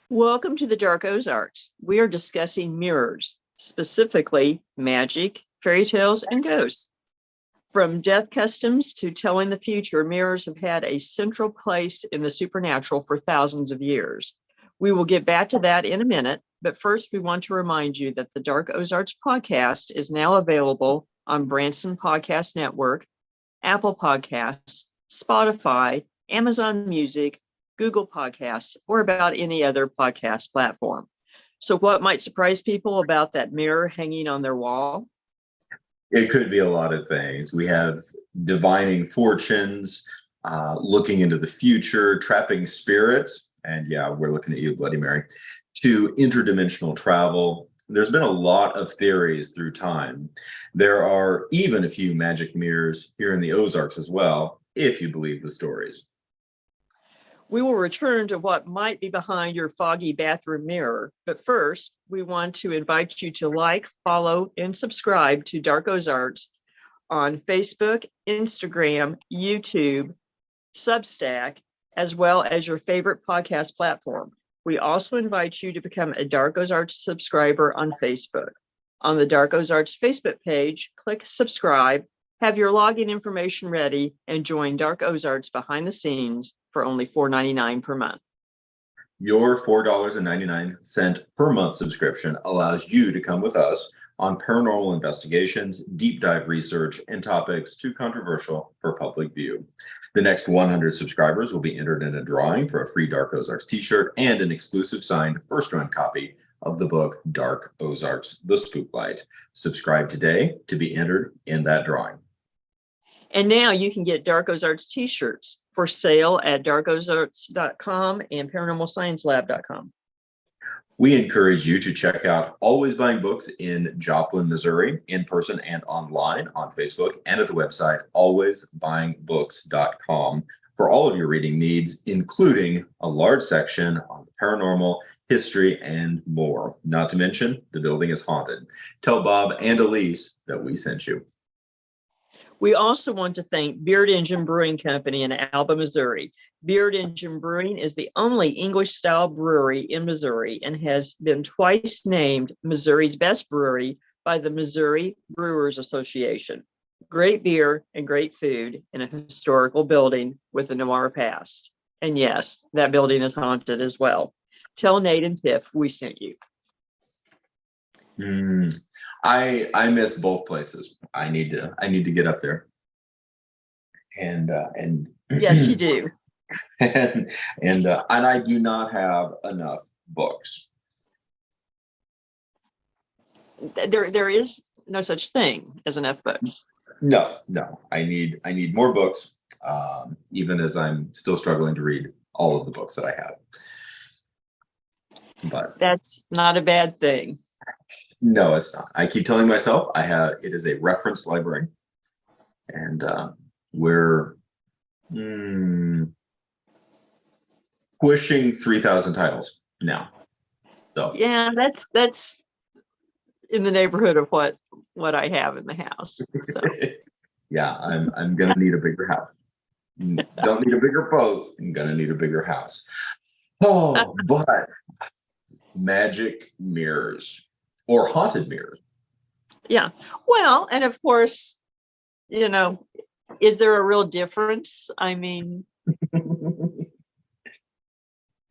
Welcome to the Dark Ozarks. We are discussing mirrors, specifically magic, fairy tales, and ghosts. From death customs to telling the future, mirrors have had a central place in the supernatural for thousands of years. We will get back to that in a minute, but first we want to remind you that the Dark Ozarks podcast is now available on Branson Podcast Network, Apple Podcasts, Spotify, Amazon Music, Google Podcasts, or about any other podcast platform. So what might surprise people about that mirror hanging on their wall? It could be a lot of things. We have divining fortunes, looking into the future, trapping spirits, and yeah, we're looking at you, Bloody Mary, to interdimensional travel. There's been a lot of theories through time. There are even a few magic mirrors here in the Ozarks as well, if you believe the stories. We will return to what might be behind your foggy bathroom mirror. But first, we want to invite you to like, follow, and subscribe to Dark Ozarks on Facebook, Instagram, YouTube, Substack, as well as your favorite podcast platform. We also invite you to become a Dark Ozarks subscriber on Facebook. On the Dark Ozarks Facebook page, click subscribe, have your login information ready, and join Dark Ozarks behind the scenes for only $4.99 per month. Your $4.99 per month subscription allows you to come with us on paranormal investigations, deep dive research, and topics too controversial for public view. The next 100 subscribers will be entered in a drawing for a free Dark Ozarks t-shirt and an exclusive signed first-run copy of the book Dark Ozarks, The Spooklight. Subscribe today to be entered in that drawing. And now you can get Dark Ozarks t-shirts for sale at darkozarks.com and paranormalsciencelab.com. We encourage you to check out Always Buying Books in Joplin, Missouri, in person and online on Facebook and at the website alwaysbuyingbooks.com for all of your reading needs, including a large section on paranormal, history, and more. Not to mention, the building is haunted. Tell Bob and Elise that we sent you. We also want to thank Beard Engine Brewing Company in Alba, Missouri. Beard Engine Brewing is the only English-style brewery in Missouri and has been twice named Missouri's best brewery by the Missouri Brewers Association. Great beer and great food in a historical building with a noir past. And yes, that building is haunted as well. Tell Nate and Tiff we sent you. I miss both places. I need to get up there. And yes, you do. and I do not have enough books. There is no such thing as enough books. No. I need more books. Even as I'm still struggling to read all of the books that I have. But that's not a bad thing. No, it's not. I keep telling myself it is a reference library, and we're pushing 3,000 titles now. So yeah, that's in the neighborhood of what I have in the house. So. Yeah, I'm gonna need a bigger house. Don't need a bigger boat. I'm gonna need a bigger house. Oh, but magic mirrors. Or haunted mirrors. Yeah. Well, and of course, is there a real difference? I mean,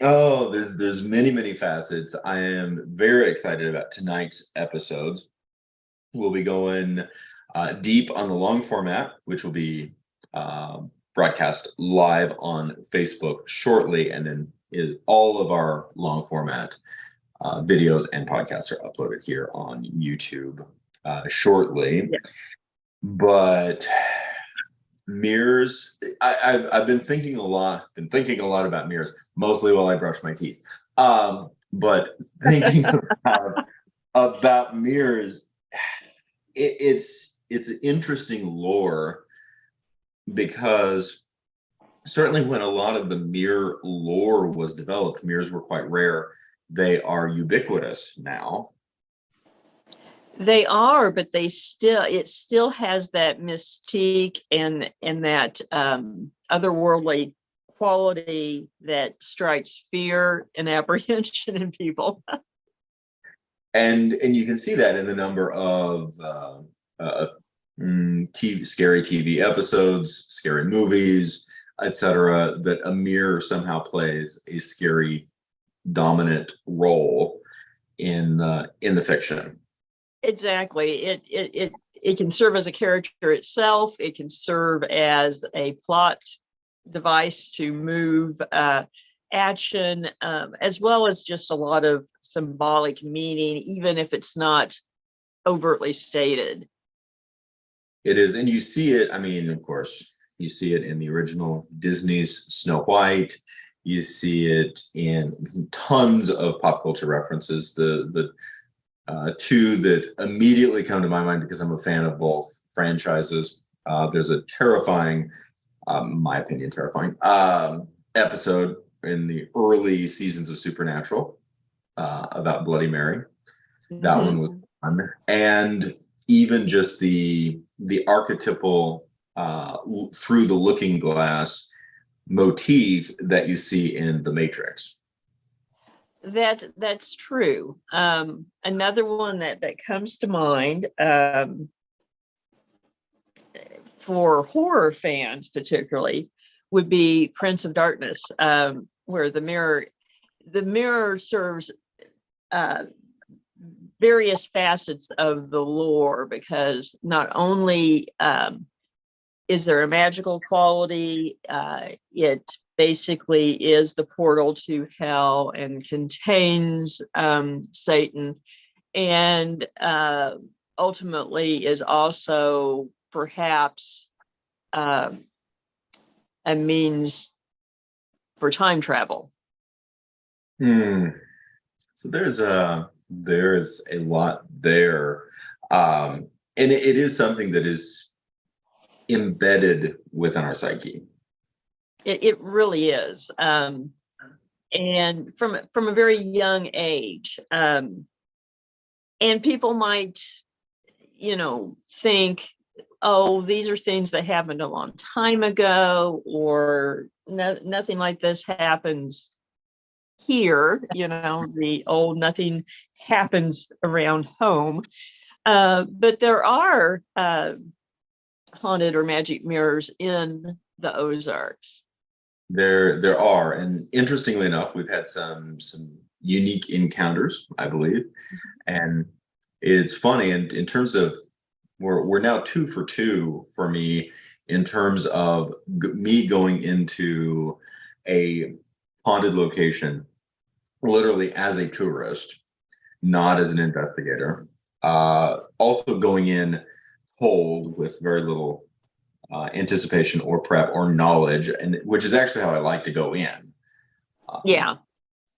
oh, there's many facets. I am very excited about tonight's episodes. We'll be going deep on the long format, which will be broadcast live on Facebook shortly, and then all of our long format videos and podcasts are uploaded here on YouTube shortly. Yeah. But mirrors, I've been thinking a lot about mirrors, mostly while I brush my teeth. But thinking about mirrors, it's interesting lore, because certainly when a lot of the mirror lore was developed, mirrors were quite rare. They are ubiquitous now. They are, but it still has that mystique and that otherworldly quality that strikes fear and apprehension in people. And you can see that in the number of scary TV episodes, scary movies, etc., that a mirror somehow plays a scary dominant role in the fiction. Exactly. It can serve as a character itself. It can serve as a plot device to move action, as well as just a lot of symbolic meaning, even if it's not overtly stated. It is, and you see it. I mean, of course, you see it in the original Disney's Snow White. You see it in tons of pop culture references. The two that immediately come to my mind, because I'm a fan of both franchises. There's a terrifying, my opinion, terrifying episode in the early seasons of Supernatural about Bloody Mary. That one was fun. And even just the archetypal through the looking glass motif that you see in The Matrix. That's true. Another one that comes to mind for horror fans particularly would be Prince of Darkness, where the mirror serves various facets of the lore, because not only is there a magical quality, it basically is the portal to hell and contains Satan, and ultimately is also perhaps a means for time travel. So there's a lot there, and it is something that is embedded within our psyche. It really is, and from a very young age, and people might, think, oh, these are things that happened a long time ago, or nothing like this happens here. The old nothing happens around home, but there are haunted or magic mirrors in the Ozarks. There are, and interestingly enough, we've had some unique encounters, I believe, and it's funny. And in terms of, we're now 2 for 2 for me in terms of me going into a haunted location, literally as a tourist, not as an investigator. Also going in cold with very little anticipation or prep or knowledge, and which is actually how I like to go in. Yeah.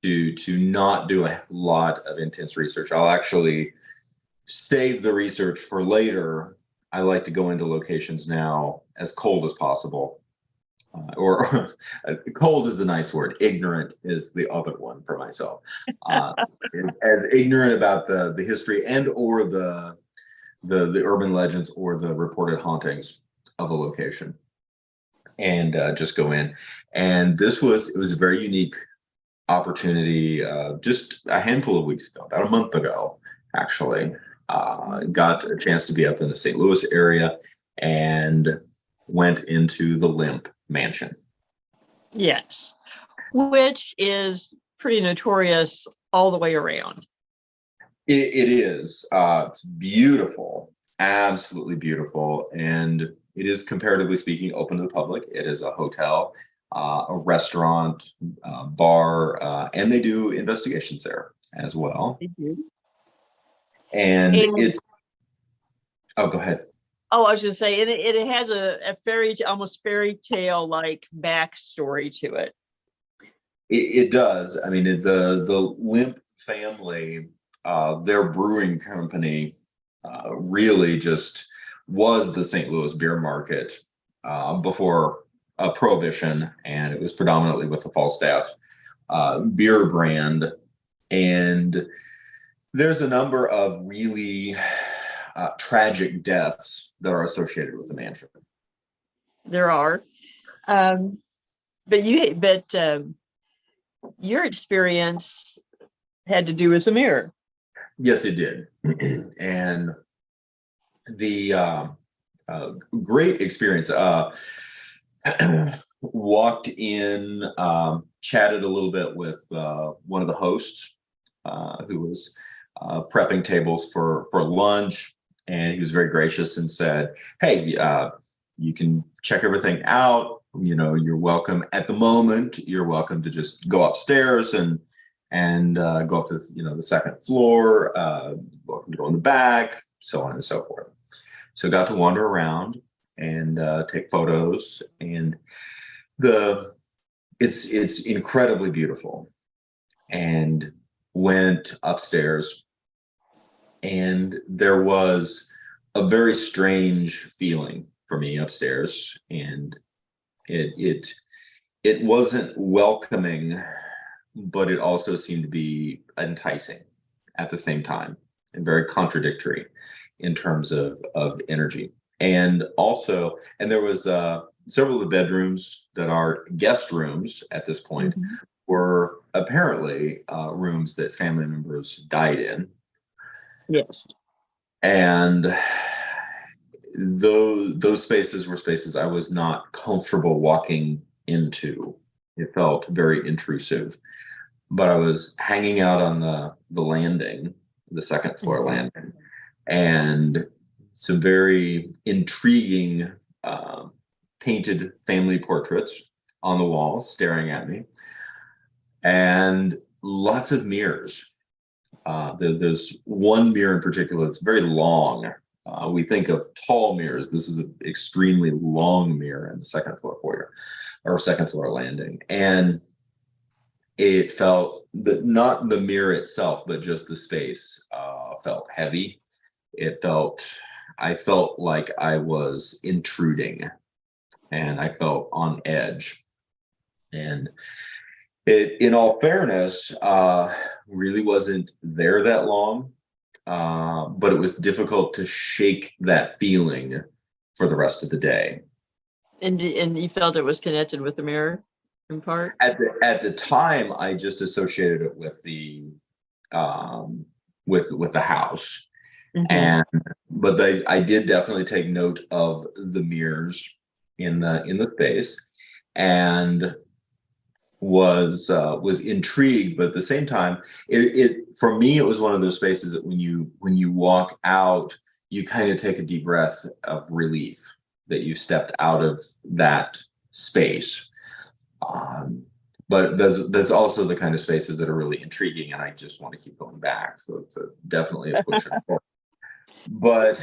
To not do a lot of intense research. I'll actually save the research for later. I like to go into locations now as cold as possible. Or cold is the nice word. Ignorant is the other one for myself. As ignorant about the history and or the urban legends or the reported hauntings of a location, and just go in. And it was a very unique opportunity. Just a handful of weeks ago, about a month ago, actually, got a chance to be up in the St. Louis area and went into the Limp Mansion. Yes, which is pretty notorious all the way around. It is. It's beautiful, absolutely beautiful, and it is, comparatively speaking, open to the public. It is a hotel, a restaurant, bar, and they do investigations there as well. And it's. Oh, go ahead. Oh, I was just saying, it has a almost fairy tale like backstory to it. It does. I mean, the Limp family, their brewing company, really just was the St. Louis beer market before Prohibition, and it was predominantly with the Falstaff beer brand. And there's a number of really tragic deaths that are associated with the mansion. There are. but your experience had to do with the mirror. Yes, it did. And the great experience. Walked in, chatted a little bit with one of the hosts who was prepping tables for lunch, and he was very gracious and said, "Hey, you can check everything out. You know, you're welcome at the moment. You're welcome to just go upstairs and go up to the second floor. Welcome to go in the back, so on and so forth." So got to wander around and take photos, and it's incredibly beautiful. And went upstairs, and there was a very strange feeling for me upstairs, and it wasn't welcoming, but it also seemed to be enticing at the same time, and very contradictory in terms of energy. And also, and there was several of the bedrooms that are guest rooms at this point were apparently rooms that family members died in. Yes. And those spaces were spaces I was not comfortable walking into. It felt very intrusive. But I was hanging out on the landing, the second floor landing, and some very intriguing painted family portraits on the walls staring at me, and lots of mirrors. There's one mirror in particular that's very long. We think of tall mirrors. This is an extremely long mirror in the second floor foyer or second floor landing. And it felt that not the mirror itself, but just the space felt heavy. I felt like I was intruding, and I felt on edge. And it, in all fairness, really wasn't there that long, but it was difficult to shake that feeling for the rest of the day. And you felt it was connected with the mirror in part? At the time, I just associated it with the with the house. But I did definitely take note of the mirrors in the space, and was intrigued. But at the same time, it for me, it was one of those spaces that when you walk out, you kind of take a deep breath of relief that you stepped out of that space. But that's also the kind of spaces that are really intriguing, and I just want to keep going back. So it's definitely a push and pull. But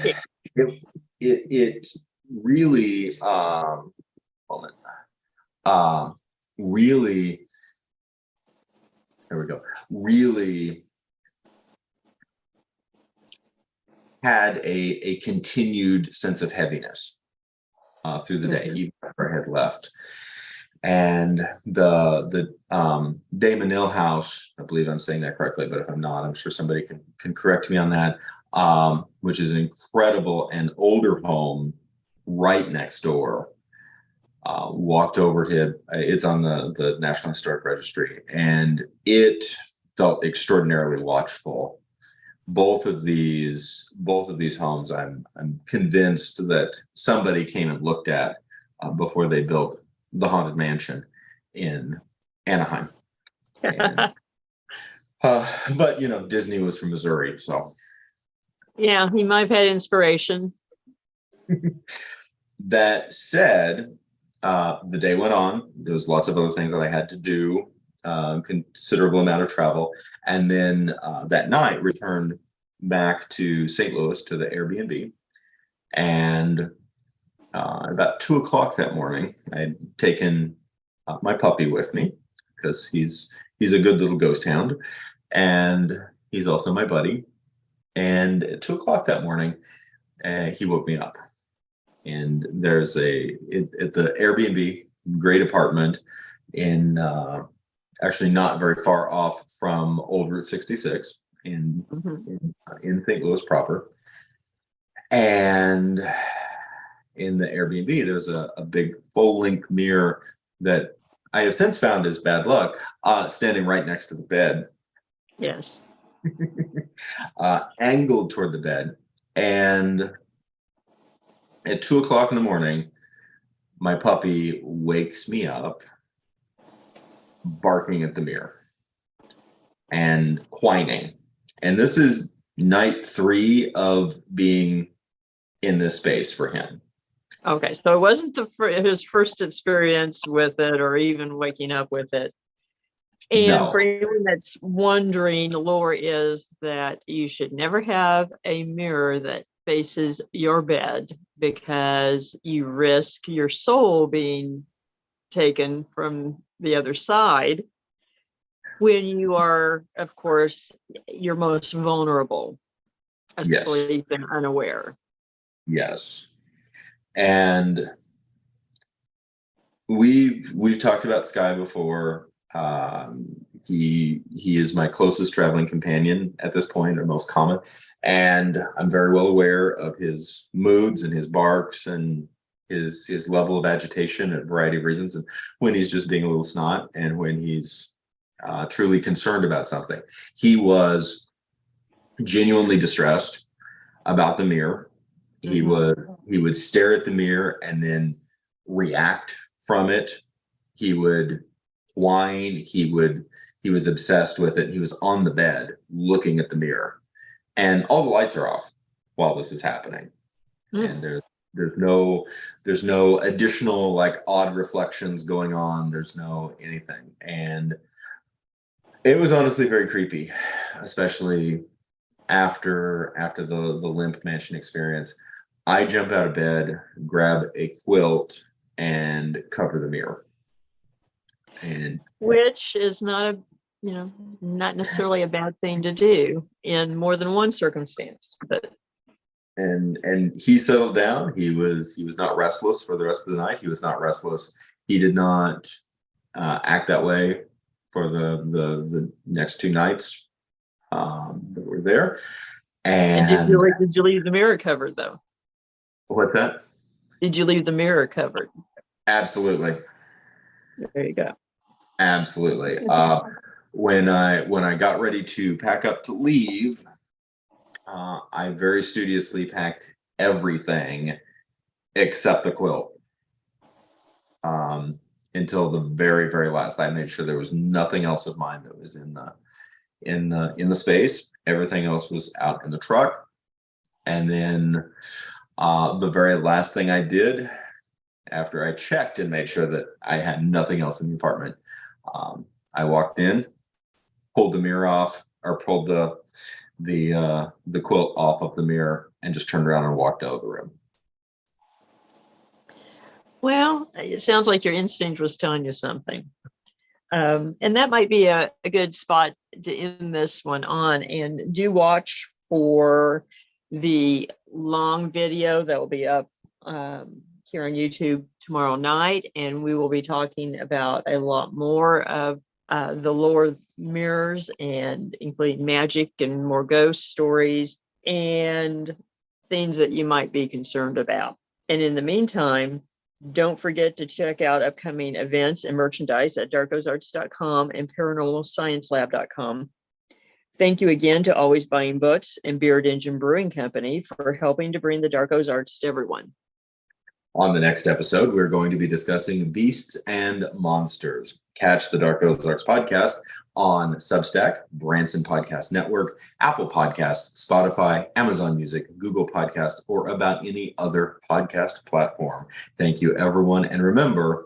it really really, there we go, really had a continued sense of heaviness through the day, even after I had left. And the Damonil house, I believe I'm saying that correctly, but if I'm not, I'm sure somebody can correct me on that, which is an incredible and older home right next door. Walked over to it's on the National Historic Registry, and it felt extraordinarily watchful. Both of these homes, I'm convinced that somebody came and looked at before they built the Haunted Mansion in Anaheim. And, but Disney was from Missouri, so yeah, he might have had inspiration. That said, the day went on. There was lots of other things that I had to do, considerable amount of travel. And then that night returned back to St. Louis to the Airbnb. And about 2:00 that morning, I had taken my puppy with me because he's a good little ghost hound. And he's also my buddy. And at 2:00 that morning, he woke me up. And there's at the Airbnb, great apartment in actually not very far off from Old Route 66 in St. Louis proper. And in the Airbnb, there's a big full-length mirror that I have since found is bad luck, standing right next to the bed, Yes. angled toward the bed. And at 2 o'clock in the morning, my puppy wakes me up barking at the mirror and whining. And this is night 3 of being in this space for him. Okay, so it wasn't his first experience with it or even waking up with it. And for No. anyone that's wondering, the lore is that you should never have a mirror that faces your bed because you risk your soul being taken from the other side when you are, of course, your most vulnerable, Yes. asleep and unaware. Yes. And we've talked about Sky before. He is my closest traveling companion at this point, or most common, and I'm very well aware of his moods and his barks and his level of agitation at a variety of reasons, and when he's just being a little snot, and when he's truly concerned about something. He was genuinely distressed about the mirror. He would stare at the mirror and then react from it. He would whine. He was obsessed with it. He was on the bed looking at the mirror, and all the lights are off while this is happening. And there's no additional like odd reflections going on. There's no anything. And it was honestly very creepy, especially after the Limp Mansion experience. I jump out of bed, grab a quilt, and cover the mirror. And Which is not not necessarily a bad thing to do in more than one circumstance. But and he settled down. He was not restless for the rest of the night. He was not restless. He did not act that way for the next 2 nights that were there. And did you leave the mirror covered though? What's that? Did you leave the mirror covered? Absolutely. There you go. Absolutely. When I got ready to pack up to leave, I very studiously packed everything except the quilt. Until the very, very last. I made sure there was nothing else of mine that was in the space. Everything else was out in the truck. And then the very last thing I did after I checked and made sure that I had nothing else in the apartment, I walked in, pulled the mirror off, or pulled the quilt off of the mirror, and just turned around and walked out of the room. Well, it sounds like your instinct was telling you something. And that might be a good spot to end this one on. And do watch for the long video that will be up here on YouTube tomorrow night. And we will be talking about a lot more of the lore mirrors, and including magic and more ghost stories and things that you might be concerned about. And in the meantime, don't forget to check out upcoming events and merchandise at darkozarks.com and paranormalsciencelab.com. Thank you again to Always Buying Books and Beard Engine Brewing Company for helping to bring the Dark Ozarks to everyone. On the next episode, we're going to be discussing beasts and monsters. Catch the Dark Ozarks podcast on Substack, Branson Podcast Network, Apple Podcasts, Spotify, Amazon Music, Google Podcasts, or about any other podcast platform. Thank you, everyone. And remember,